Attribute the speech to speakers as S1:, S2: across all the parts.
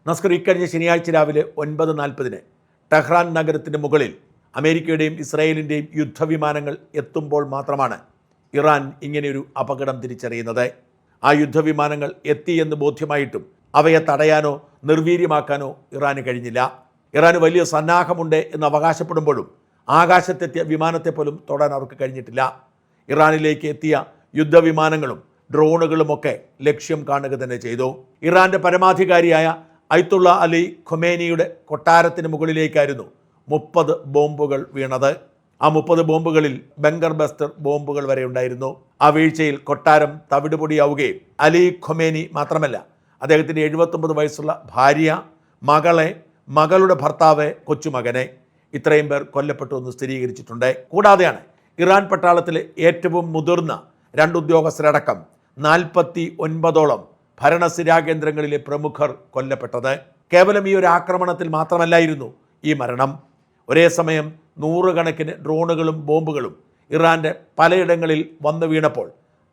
S1: നസ്കർ, ഇക്കഴിഞ്ഞ ശനിയാഴ്ച രാവിലെ 9:40 ടെഹ്റാൻ നഗരത്തിൻ്റെ മുകളിൽ അമേരിക്കയുടെയും ഇസ്രായേലിൻ്റെയും യുദ്ധവിമാനങ്ങൾ എത്തുമ്പോൾ മാത്രമാണ് ഇറാൻ ഇങ്ങനെയൊരു അപകടം തിരിച്ചറിയുന്നത്. ആ യുദ്ധവിമാനങ്ങൾ എത്തിയെന്ന് ബോധ്യമായിട്ടും അവയെ തടയാനോ നിർവീര്യമാക്കാനോ ഇറാന് കഴിഞ്ഞില്ല. ഇറാന് വലിയ സന്നാഹമുണ്ട് എന്ന് അവകാശപ്പെടുമ്പോഴും ആകാശത്തെത്തിയ വിമാനത്തെ പോലും തൊടാൻ അവർക്ക് കഴിഞ്ഞിട്ടില്ല. ഇറാനിലേക്ക് എത്തിയ യുദ്ധവിമാനങ്ങളും ഡ്രോണുകളുമൊക്കെ ലക്ഷ്യം കാണുക തന്നെ ചെയ്തു. ഇറാൻ്റെ പരമാധികാരിയായ അയത്തുള്ള അലി ഖൊമേനിയുടെ കൊട്ടാരത്തിന് മുകളിലേക്കായിരുന്നു 30 ബോംബുകൾ വീണത്. ആ 30 ബോംബുകളിൽ ബങ്കർ ബസ്റ്റർ ബോംബുകൾ വരെ ഉണ്ടായിരുന്നു. ആ വീഴ്ചയിൽ കൊട്ടാരം തവിടുപൊടിയാവുകയും അലി ഖൊമേനി മാത്രമല്ല, അദ്ദേഹത്തിൻ്റെ 79 വയസ്സുള്ള ഭാര്യ, മകളെ, മകളുടെ ഭർത്താവ്, കൊച്ചുമകനെ, ഇത്രയും പേർ കൊല്ലപ്പെട്ടു എന്ന് സ്ഥിരീകരിച്ചിട്ടുണ്ട്. കൂടാതെയാണ് ഇറാൻ പട്ടാളത്തിലെ ഏറ്റവും മുതിർന്ന 2 ഉദ്യോഗസ്ഥരടക്കം 49ഓളം ഭരണസിരാകേന്ദ്രങ്ങളിലെ പ്രമുഖർ കൊല്ലപ്പെട്ടത്. കേവലം ഈ ഒരു ആക്രമണത്തിൽ മാത്രമല്ലായിരുന്നു ഈ മരണം. ഒരേ സമയം 100 കണക്കിന് ഡ്രോണുകളും ബോംബുകളും ഇറാൻ്റെ പലയിടങ്ങളിൽ വന്നു വീണപ്പോൾ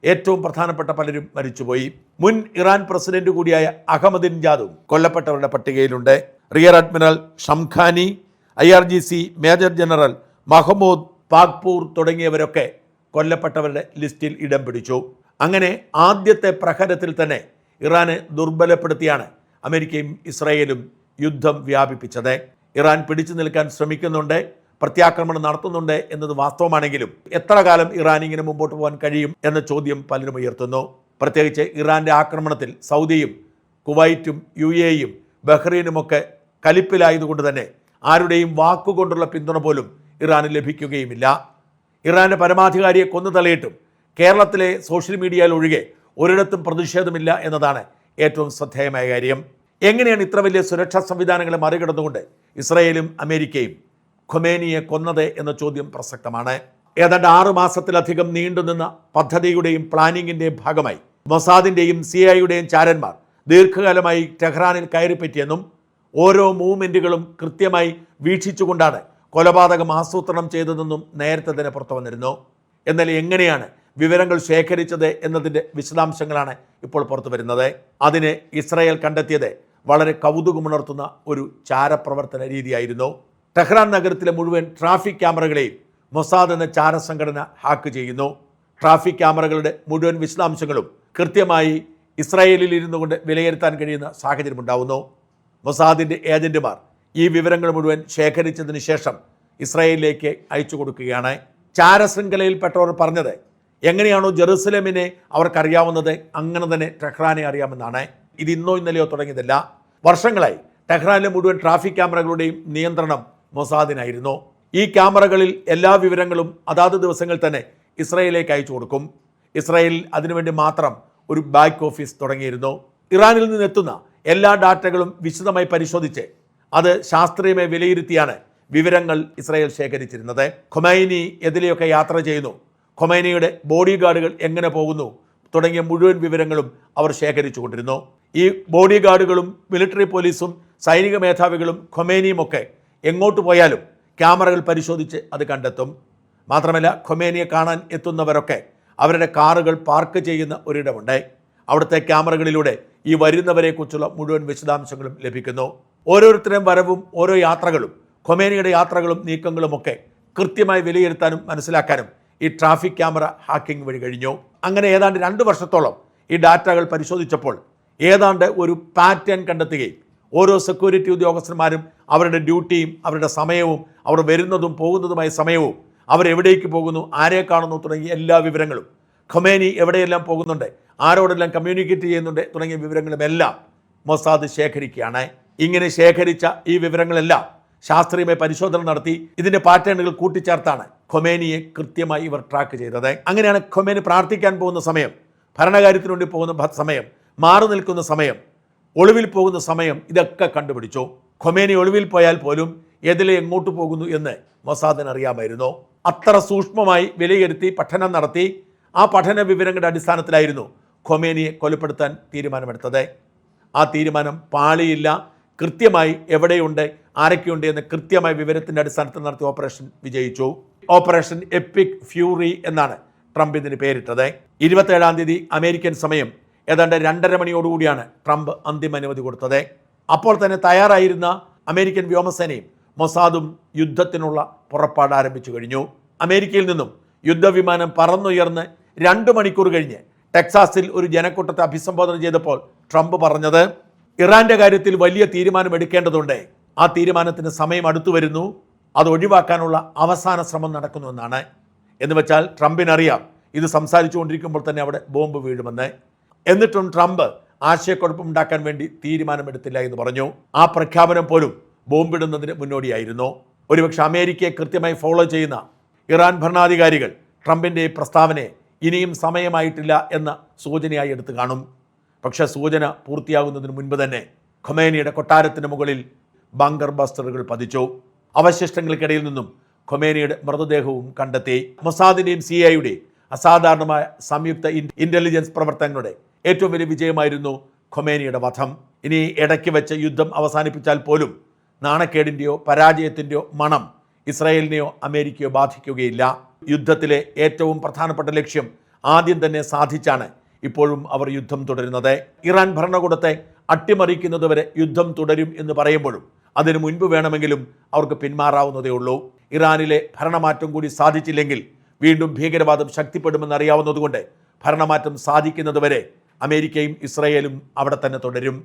S1: ഏറ്റവും പ്രധാനപ്പെട്ട പലരും മരിച്ചുപോയി. മുൻ ഇറാൻ പ്രസിഡന്റ് കൂടിയായ അഹമ്മദിൻജാദും കൊല്ലപ്പെട്ടവരുടെ പട്ടികയിലുണ്ട്. Rear admiral Shamkhani, IRGC major general Mahmoud Pakpour തുടങ്ങിയവരൊക്കെ കൊല്ലപ്പെട്ടവരുടെ ലിസ്റ്റിൽ ഇടം പിടിച്ചു. അങ്ങനെ ആദ്യത്തെ പ്രഹരത്തിൽ തന്നെ ഇറാനെ ദുർബലപ്പെടുത്തിയാണ് അമേരിക്കയും ഇസ്രായേലും യുദ്ധം വ്യാപിപ്പിച്ചത്. ഇറാൻ പിടിച്ചു നിൽക്കാൻ ശ്രമിക്കുന്നുണ്ട്, പ്രത്യാക്രമണം നടത്തുന്നുണ്ട് എന്നത് വാസ്തവമാണെങ്കിലും എത്ര കാലം ഇറാൻ ഇങ്ങനെ മുമ്പോട്ട് പോകാൻ കഴിയും എന്ന ചോദ്യം പലരും ഉയർത്തുന്നു. പ്രത്യേകിച്ച് ഇറാൻ്റെ ആക്രമണത്തിൽ സൗദിയും കുവൈറ്റും UAEയും ബഹ്റൈനുമൊക്കെ കലിപ്പിലായതുകൊണ്ട് തന്നെ ആരുടെയും വാക്കുകൊണ്ടുള്ള പിന്തുണ പോലും ഇറാന് ലഭിക്കുകയുമില്ല. ഇറാൻ്റെ പരമാധികാരിയെ കൊന്നു തള്ളിയിട്ടും കേരളത്തിലെ സോഷ്യൽ മീഡിയയിൽ ഒഴികെ ഒരിടത്തും പ്രതിഷേധമില്ല എന്നതാണ് ഏറ്റവും ശ്രദ്ധേയമായ കാര്യം. എങ്ങനെയാണ് ഇത്ര വലിയ സുരക്ഷാ സംവിധാനങ്ങളെ മറികടന്നുകൊണ്ട് ഇസ്രായേലും അമേരിക്കയും ഖൊമേനിയെ കൊന്നത് എന്ന ചോദ്യം പ്രസക്തമാണ്. ഏതാണ്ട് 6 മാസത്തിലധികം നീണ്ടുനിന്ന പദ്ധതിയുടെയും പ്ലാനിങ്ങിൻ്റെയും ഭാഗമായി മൊസാദിൻ്റെയും CIA ചാരന്മാർ ദീർഘകാലമായി ടെഹ്റാനിൽ കയറിപ്പറ്റിയെന്നും ഓരോ മൂവ്മെൻറ്റുകളും കൃത്യമായി വീക്ഷിച്ചുകൊണ്ടാണ് കൊലപാതകം ആസൂത്രണം ചെയ്തതെന്നും നേരത്തെ തന്നെ പുറത്തു വന്നിരുന്നു. എന്നാൽ എങ്ങനെയാണ് വിവരങ്ങൾ ശേഖരിച്ചത് എന്നതിൻ്റെ വിശദാംശങ്ങളാണ് ഇപ്പോൾ പുറത്തു വരുന്നത്. അതിന് ഇസ്രായേൽ കണ്ടെത്തിയത് വളരെ കൗതുകമുണർത്തുന്ന ഒരു ചാരപ്രവർത്തന രീതിയായിരുന്നു. ടെഹ്റാൻ നഗരത്തിലെ മുഴുവൻ ട്രാഫിക് ക്യാമറകളെയും മൊസാദ് എന്ന ചാരസംഘടന ഹാക്ക് ചെയ്യുന്നു. ട്രാഫിക് ക്യാമറകളുടെ മുഴുവൻ വിശദാംശങ്ങളും കൃത്യമായി ഇസ്രായേലിൽ ഇരുന്നു കൊണ്ട് വിലയിരുത്താൻ കഴിയുന്ന സാഹചര്യമുണ്ടാവുന്നു. മൊസാദിൻ്റെ ഏജന്റുമാർ ഈ വിവരങ്ങൾ മുഴുവൻ ശേഖരിച്ചതിന് ശേഷം ഇസ്രായേലിലേക്ക് അയച്ചു കൊടുക്കുകയാണ്. ചാരശൃംഖലയിൽപ്പെട്ടവർ പറഞ്ഞത് എങ്ങനെയാണോ ജെറുസലേമിനെ അവർക്കറിയാവുന്നത് അങ്ങനെ തന്നെ ടെഹ്റാനെ അറിയാമെന്നാണ്. ഇത് ഇന്നോ ഇന്നലെയോ തുടങ്ങിയതല്ല. വർഷങ്ങളായി ടെഹ്റാനിലെ മുഴുവൻ ട്രാഫിക് ക്യാമറകളുടെയും നിയന്ത്രണം മൊസാദിനായിരുന്നു. ഈ ക്യാമറകളിൽ എല്ലാ വിവരങ്ങളും അതാത് ദിവസങ്ങളിൽ തന്നെ ഇസ്രായേലിലേക്ക് അയച്ചു കൊടുക്കും. ഇസ്രായേലിൽ അതിനുവേണ്ടി മാത്രം ഒരു ബാക്ക് ഓഫീസ് തുടങ്ങിയിരുന്നു. ഇറാനിൽ നിന്നെത്തുന്ന എല്ലാ ഡാറ്റകളും വിശദമായി പരിശോധിച്ച് അത് ശാസ്ത്രീയമായി വിലയിരുത്തിയാണ് വിവരങ്ങൾ ഇസ്രായേൽ ശേഖരിച്ചിരുന്നത്. ഖൊമൈനി എതിലെയൊക്കെ യാത്ര ചെയ്യുന്നു, ഖൊമൈനിയുടെ ബോഡി ഗാർഡുകൾ എങ്ങനെ പോകുന്നു തുടങ്ങിയ മുഴുവൻ വിവരങ്ങളും അവർ ശേഖരിച്ചു കൊണ്ടിരുന്നു. ഈ ബോഡി ഗാർഡുകളും മിലിറ്ററി പോലീസും സൈനിക മേധാവികളും ഖൊമേനിയുമൊക്കെ എങ്ങോട്ട് പോയാലും ക്യാമറകൾ പരിശോധിച്ച് അത് കണ്ടെത്തും. മാത്രമല്ല, ഖൊമേനിയെ കാണാൻ എത്തുന്നവരൊക്കെ അവരുടെ കാറുകൾ പാർക്ക് ചെയ്യുന്ന ഒരിടമുണ്ട്. അവിടുത്തെ ക്യാമറകളിലൂടെ ഈ വരുന്നവരെക്കുറിച്ചുള്ള മുഴുവൻ വിശദാംശങ്ങളും ലഭിക്കുന്നു. ഓരോരുത്തരുടെയും വരവും ഓരോ യാത്രകളും ഖൊമേനിയുടെ യാത്രകളും നീക്കങ്ങളുമൊക്കെ കൃത്യമായി വിലയിരുത്താനും മനസ്സിലാക്കാനും ഈ ട്രാഫിക് ക്യാമറ ഹാക്കിംഗ് വഴി കഴിഞ്ഞു. അങ്ങനെ ഏതാണ്ട് 2 വർഷത്തോളം ഈ ഡാറ്റകൾ പരിശോധിച്ചപ്പോൾ ഏതാണ്ട് ഒരു പാറ്റേൺ കണ്ടെത്തുകയും ഓരോ സെക്യൂരിറ്റി ഉദ്യോഗസ്ഥന്മാരും അവരുടെ ഡ്യൂട്ടിയും അവരുടെ സമയവും അവർ വരുന്നതും പോകുന്നതുമായ സമയവും അവരെവിടേക്ക് പോകുന്നു, ആരെ കാണുന്നു തുടങ്ങിയ എല്ലാ വിവരങ്ങളും, ഖൊമേനി എവിടെയെല്ലാം പോകുന്നുണ്ട്, ആരോടെല്ലാം കമ്മ്യൂണിക്കേറ്റ് ചെയ്യുന്നുണ്ട് തുടങ്ങിയ വിവരങ്ങളുമെല്ലാം മൊസാദ് ശേഖരിക്കുകയാണ്. ഇങ്ങനെ ശേഖരിച്ച ഈ വിവരങ്ങളെല്ലാം ശാസ്ത്രീയമായി പരിശോധന നടത്തി ഇതിൻ്റെ പാറ്റേണുകൾ കൂട്ടിച്ചേർത്താണ് ഖൊമേനിയെ കൃത്യമായി ഇവർ ട്രാക്ക് ചെയ്തത്. അങ്ങനെയാണ് ഖൊമേനി പ്രാർത്ഥിക്കാൻ പോകുന്ന സമയം, ഭരണകാര്യത്തിനു വേണ്ടി പോകുന്ന സമയം, മാറി നിൽക്കുന്ന സമയം, ഒളിവിൽ പോകുന്ന സമയം, ഇതൊക്കെ കണ്ടുപിടിച്ചു. ഖൊമേനി ഒളിവിൽ പോയാൽ പോലും എതിലെ എങ്ങോട്ട് പോകുന്നു എന്ന് മൊസാദിന് അറിയാമായിരുന്നു. അത്ര സൂക്ഷ്മമായി വിലയിരുത്തി പഠനം നടത്തി ആ പഠന വിവരങ്ങളുടെ അടിസ്ഥാനത്തിലായിരുന്നു ഖൊമേനിയെ കൊലപ്പെടുത്താൻ തീരുമാനമെടുത്തത്. ആ തീരുമാനം പാളിയില്ല. കൃത്യമായി എവിടെയുണ്ട്, ആരൊക്കെയുണ്ട് എന്ന് കൃത്യമായ വിവരത്തിൻ്റെ അടിസ്ഥാനത്തിൽ നടത്തിയ ഓപ്പറേഷൻ വിജയിച്ചു. ഓപ്പറേഷൻ എപ്പിക് ഫ്യൂറി എന്നാണ് ട്രംപ് ഇതിന് പേരിട്ടത്. 27-ാം തീയതി അമേരിക്കൻ സമയം ഏതാണ്ട് 2:30 മണിയോടുകൂടിയാണ് ട്രംപ് അന്തിമ അനുമതി കൊടുത്തത്. അപ്പോൾ തന്നെ തയ്യാറായിരുന്ന അമേരിക്കൻ വ്യോമസേനയും മൊസാദും യുദ്ധത്തിനുള്ള പുറപ്പാട് ആരംഭിച്ചു കഴിഞ്ഞു. അമേരിക്കയിൽ നിന്നും യുദ്ധവിമാനം പറന്നുയർന്ന് 2 മണിക്കൂർ കഴിഞ്ഞ് ടെക്സാസിൽ ഒരു ജനക്കൂട്ടത്തെ അഭിസംബോധന ചെയ്തപ്പോൾ ട്രംപ് പറഞ്ഞത്, ഇറാന്റെ കാര്യത്തിൽ വലിയ തീരുമാനം എടുക്കേണ്ടതുണ്ട്. ആ തീരുമാനത്തിന് സമയം അടുത്തു വരുന്നു. അത് ഒഴിവാക്കാനുള്ള അവസാന ശ്രമം നടക്കുന്നുവെന്നാണ്. എന്ന് വെച്ചാൽ ട്രംപിനറിയാം ഇത് സംസാരിച്ചുകൊണ്ടിരിക്കുമ്പോൾ തന്നെ അവിടെ ബോംബ് വീഴുമെന്ന്. എന്നിട്ടും ട്രംപ് ആശയക്കുഴപ്പമുണ്ടാക്കാൻ വേണ്ടി തീരുമാനമെടുത്തില്ല എന്ന് പറഞ്ഞു. ആ പ്രഖ്യാപനം പോലും ബോംബിടുന്നതിന് മുന്നോടിയായിരുന്നു. ഒരുപക്ഷെ അമേരിക്കയെ കൃത്യമായി ഫോളോ ചെയ്യുന്ന ഇറാൻ ഭരണാധികാരികൾ ട്രംപിൻ്റെ പ്രസ്താവനയെ ഇനിയും സമയമായിട്ടില്ല എന്ന സൂചനയായി എടുത്തു കാണും. പക്ഷേ സൂചന പൂർത്തിയാകുന്നതിന് മുൻപ് തന്നെ ഖൊമേനിയുടെ കൊട്ടാരത്തിന് മുകളിൽ ബങ്കർ ബസ്റ്ററുകൾ പതിച്ചു. അവശിഷ്ടങ്ങൾക്കിടയിൽ നിന്നും ഖൊമേനിയുടെ മൃതദേഹവും കണ്ടെത്തി. മൊസാദിന്റെയും CIA അസാധാരണമായ സംയുക്ത ഇന്റലിജൻസ് പ്രവർത്തനങ്ങളുടെ ഏറ്റവും വലിയ വിജയമായിരുന്നു ഖൊമേനിയുടെ വധം. ഇനി ഇടയ്ക്ക് വെച്ച് യുദ്ധം അവസാനിപ്പിച്ചാൽ പോലും നാണക്കേടിൻ്റെയോ പരാജയത്തിൻ്റെയോ മണം ഇസ്രായേലിനെയോ അമേരിക്കയോ ബാധിക്കുകയില്ല. യുദ്ധത്തിലെ ഏറ്റവും പ്രധാനപ്പെട്ട ലക്ഷ്യം ആദ്യം തന്നെ സാധിച്ചാണ് ഇപ്പോഴും അവർ യുദ്ധം തുടരുന്നത്. ഇറാൻ ഭരണകൂടത്തെ അട്ടിമറിക്കുന്നതുവരെ യുദ്ധം തുടരും എന്ന് പറയുമ്പോഴും അതിനു മുൻപ് വേണമെങ്കിലും അവർക്ക് പിന്മാറാവുന്നതേ ഉള്ളൂ. ഇറാനിലെ ഭരണമാറ്റം കൂടി സാധിച്ചില്ലെങ്കിൽ വീണ്ടും ഭീകരവാദം ശക്തിപ്പെടുമെന്ന് അറിയാവുന്നതുകൊണ്ട് ഭരണമാറ്റം സാധിക്കുന്നതുവരെ അമേരിക്കയും ഇസ്രായേലും അവിടെ തന്നെ തുടരും.